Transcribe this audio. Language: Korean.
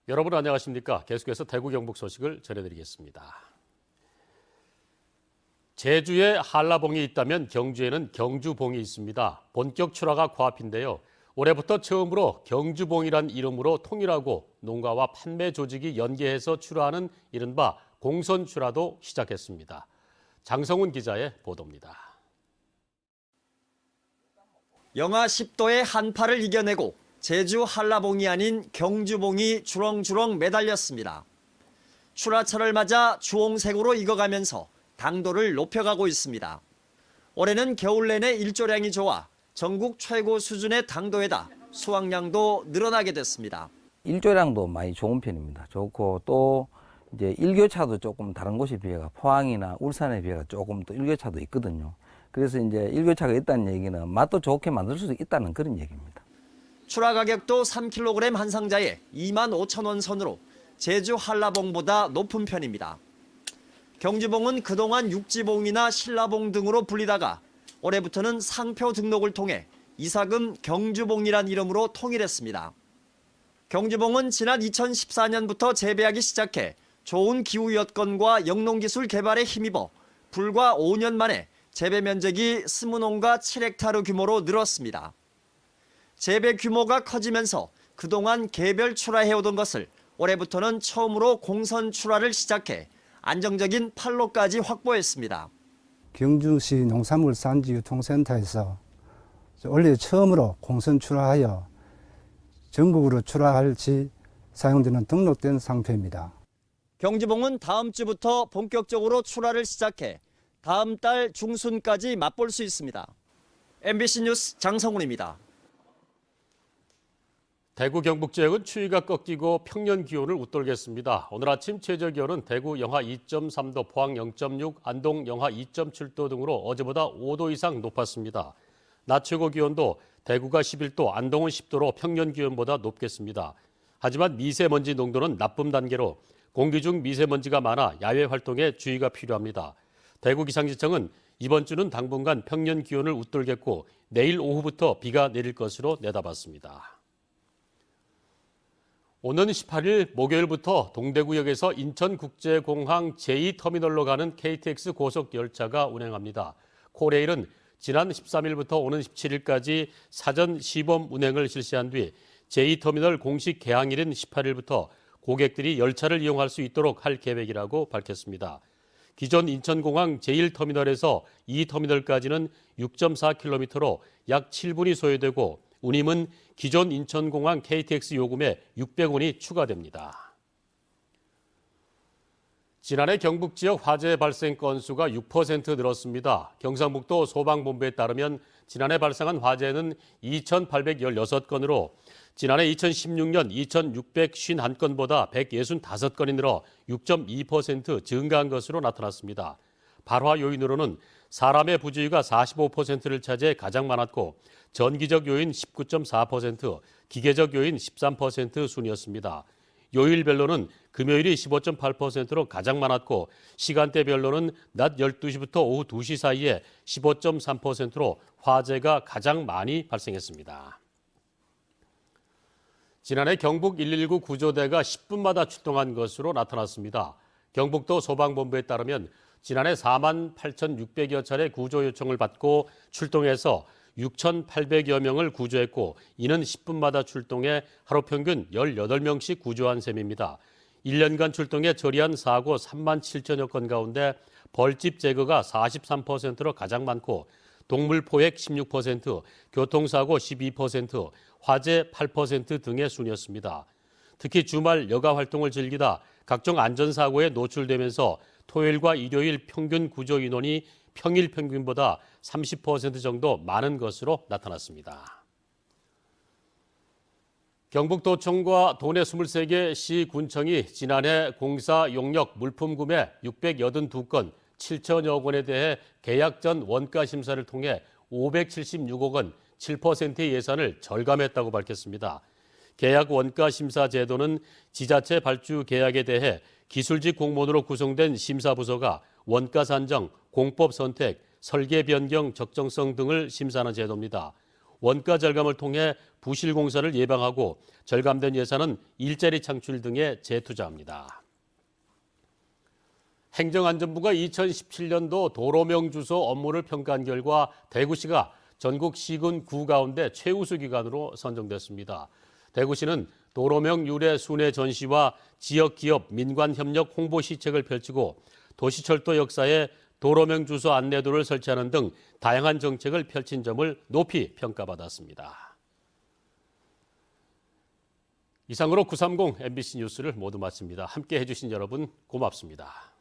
여러분 안녕하십니까? 계속해서 대구 경북 소식을 전해드리겠습니다. 제주에 한라봉이 있다면 경주에는 경주봉이 있습니다. 본격 출하가 코앞인데요. 올해부터 처음으로 경주봉이란 이름으로 통일하고 농가와 판매 조직이 연계해서 출하하는 이른바 공선 출하도 시작했습니다. 장성훈 기자의 보도입니다. 영하 10도의 한파를 이겨내고 제주 한라봉이 아닌 경주봉이 주렁주렁 매달렸습니다. 출하철을 맞아 주홍색으로 익어가면서 당도를 높여가고 있습니다. 올해는 겨울 내내 일조량이 좋아 전국 최고 수준의 당도에다 수확량도 늘어나게 됐습니다. 일조량도 많이 좋은 편입니다. 좋고 또 이제 일교차도 조금 다른 곳에 비해가 포항이나 울산에 비해가 조금 또 일교차도 있거든요. 그래서 이제 일교차가 있다는 얘기는 맛도 좋게 만들 수 있다는 그런 얘기입니다. 출하 가격도 3kg 한 상자에 25,000원 선으로 제주 한라봉보다 높은 편입니다. 경주봉은 그동안 육지봉이나 신라봉 등으로 불리다가 올해부터는 상표 등록을 통해 이사금 경주봉이란 이름으로 통일했습니다. 경주봉은 지난 2014년부터 재배하기 시작해 좋은 기후 여건과 영농기술 개발에 힘입어 불과 5년 만에 재배 면적이 스무농가 7헥타르 규모로 늘었습니다. 재배 규모가 커지면서 그동안 개별 출하해오던 것을 올해부터는 처음으로 공선 출하를 시작해 안정적인 판로까지 확보했습니다. 경주시 농산물산지유통센터에서 올해 처음으로 공선 출하하여 전국으로 출하할 시 사용되는 등록된 상표입니다. 경주봉은 다음 주부터 본격적으로 출하를 시작해 다음 달 중순까지 맛볼 수 있습니다. MBC 뉴스 장성훈입니다. 대구 경북 지역은 추위가 꺾이고 평년 기온을 웃돌겠습니다. 오늘 아침 최저 기온은 대구 영하 2.3도, 포항 0.6, 안동 영하 2.7도 등으로 어제보다 5도 이상 높았습니다. 낮 최고 기온도 대구가 11도, 안동은 10도로 평년 기온보다 높겠습니다. 하지만 미세먼지 농도는 나쁨 단계로 공기 중 미세먼지가 많아 야외 활동에 주의가 필요합니다. 대구 기상지청은 이번 주는 당분간 평년 기온을 웃돌겠고 내일 오후부터 비가 내릴 것으로 내다봤습니다. 오는 18일 목요일부터 동대구역에서 인천국제공항 제2터미널로 가는 KTX 고속열차가 운행합니다. 코레일은 지난 13일부터 오는 17일까지 사전 시범 운행을 실시한 뒤 제2터미널 공식 개항일인 18일부터 고객들이 열차를 이용할 수 있도록 할 계획이라고 밝혔습니다. 기존 인천공항 제1터미널에서 2터미널까지는 6.4km로 약 7분이 소요되고 운임은 기존 인천공항 KTX 요금에 600원이 추가됩니다. 지난해 경북 지역 화재 발생 건수가 6% 늘었습니다. 경상북도 소방본부에 따르면 지난해 발생한 화재는 2,816건으로 지난해 2016년 2,651건보다 165건이 늘어 6.2% 증가한 것으로 나타났습니다. 발화 요인으로는 사람의 부주의가 45%를 차지해 가장 많았고 전기적 요인 19.4%, 기계적 요인 13% 순이었습니다. 요일별로는 금요일이 15.8%로 가장 많았고 시간대별로는 낮 12시부터 오후 2시 사이에 15.3%로 화재가 가장 많이 발생했습니다. 지난해 경북 119 구조대가 10분마다 출동한 것으로 나타났습니다. 경북도 소방본부에 따르면 지난해 48,600여 차례 구조 요청을 받고 출동해서 6,800여 명을 구조했고 이는 10분마다 출동해 하루 평균 18명씩 구조한 셈입니다. 1년간 출동해 처리한 사고 3만 7천여 건 가운데 벌집 제거가 43%로 가장 많고 동물 포획 16%, 교통사고 12%, 화재 8% 등의 순이었습니다. 특히 주말 여가 활동을 즐기다 각종 안전사고에 노출되면서 토요일과 일요일 평균 구조 인원이 평일 평균보다 30% 정도 많은 것으로 나타났습니다. 경북도청과 도내 23개 시 군청이 지난해 공사 용역 물품 구매 682건 7천여 원에 대해 계약 전 원가 심사를 통해 576억 원 7%의 예산을 절감했다고 밝혔습니다. 계약 원가 심사 제도는 지자체 발주 계약에 대해 기술직 공무원으로 구성된 심사부서가 원가 산정, 공법 선택, 설계 변경 적정성 등을 심사하는 제도입니다. 원가 절감을 통해 부실 공사를 예방하고 절감된 예산은 일자리 창출 등에 재투자합니다. 행정안전부가 2017년도 도로명 주소 업무를 평가한 결과 대구시가 전국 시군 9 가운데 최우수 기관으로 선정됐습니다. 대구시는 도로명 유래 순회 전시와 지역 기업 민관 협력 홍보 시책을 펼치고 도시철도 역사에 도로명 주소 안내도를 설치하는 등 다양한 정책을 펼친 점을 높이 평가받았습니다. 이상으로 930 MBC 뉴스를 모두 마칩니다. 함께 해주신 여러분 고맙습니다.